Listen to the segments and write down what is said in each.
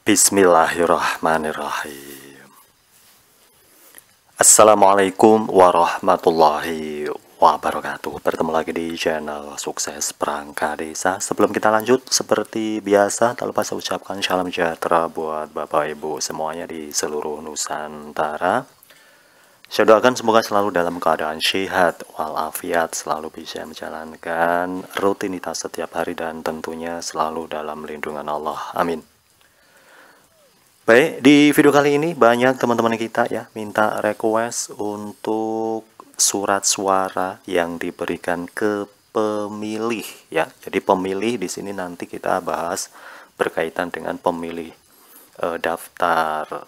Bismillahirrahmanirrahim. Assalamualaikum warahmatullahi wabarakatuh. Bertemu lagi di channel Sukses Perangkat Desa. Sebelum kita lanjut, seperti biasa, tak lupa saya ucapkan salam sejahtera buat Bapak Ibu semuanya di seluruh Nusantara. Saya doakan semoga selalu dalam keadaan sehat walafiat, selalu bisa menjalankan rutinitas setiap hari dan tentunya selalu dalam lindungan Allah. Amin. Baik, di video kali ini banyak teman-teman kita ya minta request untuk surat suara yang diberikan ke pemilih ya. Jadi pemilih di sini nanti kita bahas berkaitan dengan pemilih daftar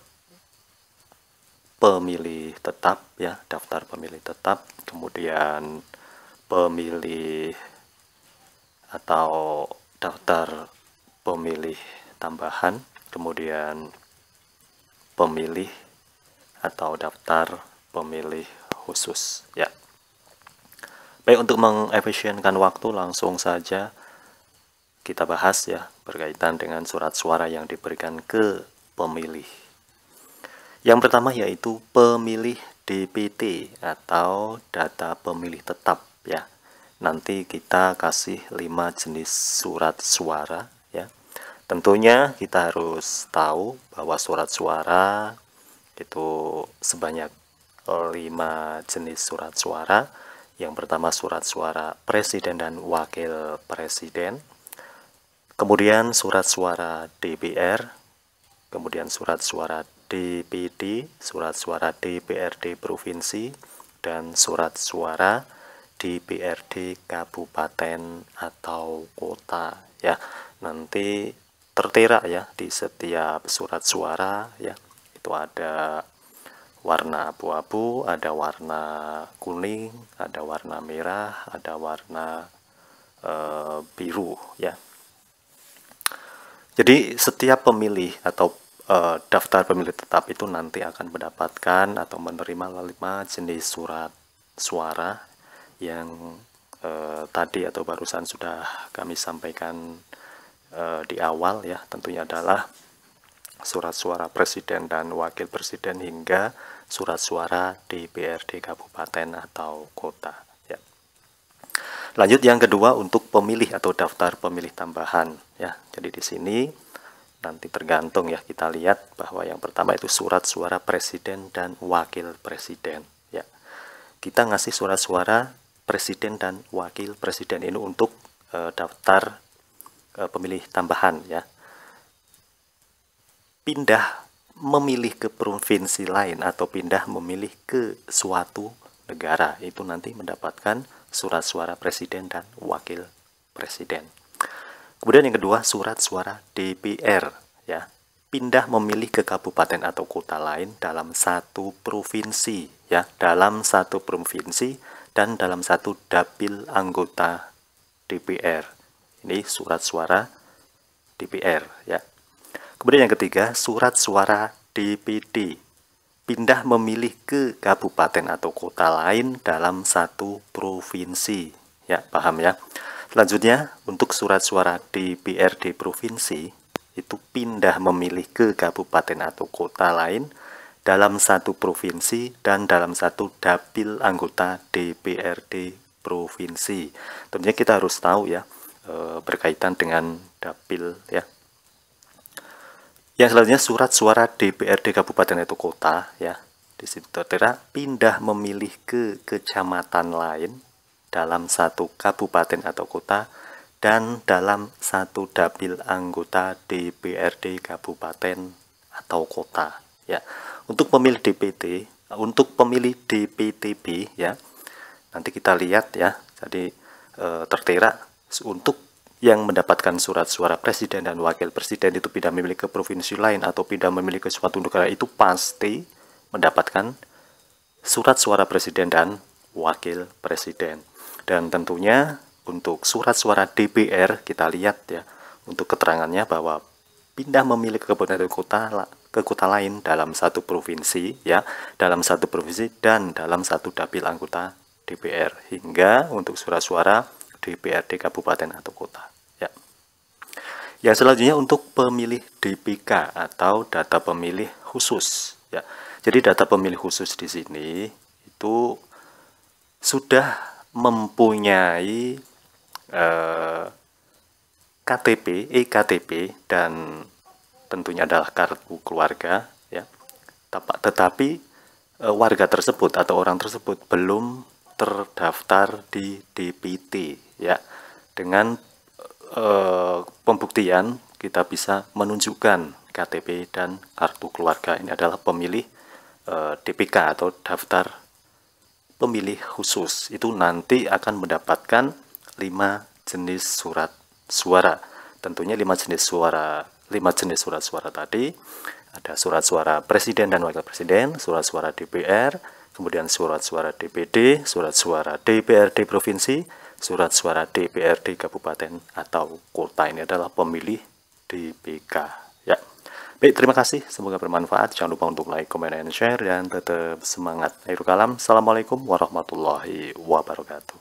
pemilih tetap ya, daftar pemilih tetap, kemudian pemilih atau daftar pemilih tambahan, kemudian pemilih atau daftar pemilih khusus ya. Baik, untuk mengefisienkan waktu langsung saja kita bahas ya berkaitan dengan surat suara yang diberikan ke pemilih. Yang pertama yaitu pemilih DPT atau data pemilih tetap ya. Nanti kita kasih 5 jenis surat suara ya. Tentunya kita harus tahu bahwa surat suara itu sebanyak 5 jenis surat suara. Yang pertama surat suara presiden dan wakil presiden, kemudian surat suara DPR, kemudian surat suara DPD, surat suara DPRD provinsi, dan surat suara DPRD kabupaten atau kota ya. Nanti tertera ya di setiap surat suara ya, itu ada warna abu-abu, ada warna kuning, ada warna merah, ada warna biru ya. Jadi setiap pemilih atau daftar pemilih tetap itu nanti akan mendapatkan atau menerima 5 jenis surat suara yang tadi atau barusan sudah kami sampaikan di awal ya. Tentunya adalah surat suara presiden dan wakil presiden hingga surat suara DPRD kabupaten atau kota ya. Lanjut yang kedua untuk pemilih atau daftar pemilih tambahan ya. Jadi di sini nanti tergantung ya, kita lihat bahwa yang pertama itu surat suara presiden dan wakil presiden ya. Kita ngasih surat suara presiden dan wakil presiden ini untuk daftar pemilih tambahan ya. Pindah memilih ke provinsi lain atau pindah memilih ke suatu negara itu nanti mendapatkan surat suara presiden dan wakil presiden. Kemudian yang kedua surat suara DPR ya. Pindah memilih ke kabupaten atau kota lain dalam satu provinsi ya, dalam satu provinsi dan dalam satu dapil anggota DPR. Ini surat suara DPR ya. Kemudian yang ketiga surat suara DPD. Pindah memilih ke kabupaten atau kota lain dalam satu provinsi ya, paham ya. Selanjutnya untuk surat suara DPRD provinsi itu pindah memilih ke kabupaten atau kota lain dalam satu provinsi dan dalam satu dapil anggota DPRD provinsi. Tentunya kita harus tahu ya berkaitan dengan dapil ya. Yang selanjutnya surat suara DPRD kabupaten atau kota ya. Di situ tertera pindah memilih ke kecamatan lain dalam satu kabupaten atau kota dan dalam satu dapil anggota DPRD kabupaten atau kota ya. Untuk pemilih DPT, untuk pemilih DPTB ya, nanti kita lihat ya. Jadi tertera untuk yang mendapatkan surat suara presiden dan wakil presiden itu pindah memilih ke provinsi lain atau pindah memilih ke suatu negara itu pasti mendapatkan surat suara presiden dan wakil presiden. Dan tentunya untuk surat suara DPR kita lihat ya, untuk keterangannya bahwa pindah memilih ke kabupaten ke kota lain dalam satu provinsi ya, dalam satu provinsi dan dalam satu dapil anggota DPR, hingga untuk surat suara DPRD kabupaten atau kota ya. Yang selanjutnya untuk pemilih DPK atau data pemilih khusus ya. Jadi data pemilih khusus di sini itu sudah mempunyai KTP, eKTP dan tentunya adalah kartu keluarga ya. Tetapi warga tersebut atau orang tersebut belum terdaftar di DPT ya. Dengan pembuktian kita bisa menunjukkan KTP dan kartu keluarga ini adalah pemilih DPK atau daftar pemilih khusus. Itu nanti akan mendapatkan 5 jenis surat suara. Tentunya 5 jenis surat suara tadi ada surat suara presiden dan wakil presiden, surat suara DPR, kemudian surat suara DPD, surat suara DPRD provinsi, surat suara DPRD kabupaten atau kota. Ini adalah pemilih DPK ya. Baik, terima kasih, semoga bermanfaat. Jangan lupa untuk like, comment, and share, dan tetap semangat. Akhirul kalam, assalamualaikum warahmatullahi wabarakatuh.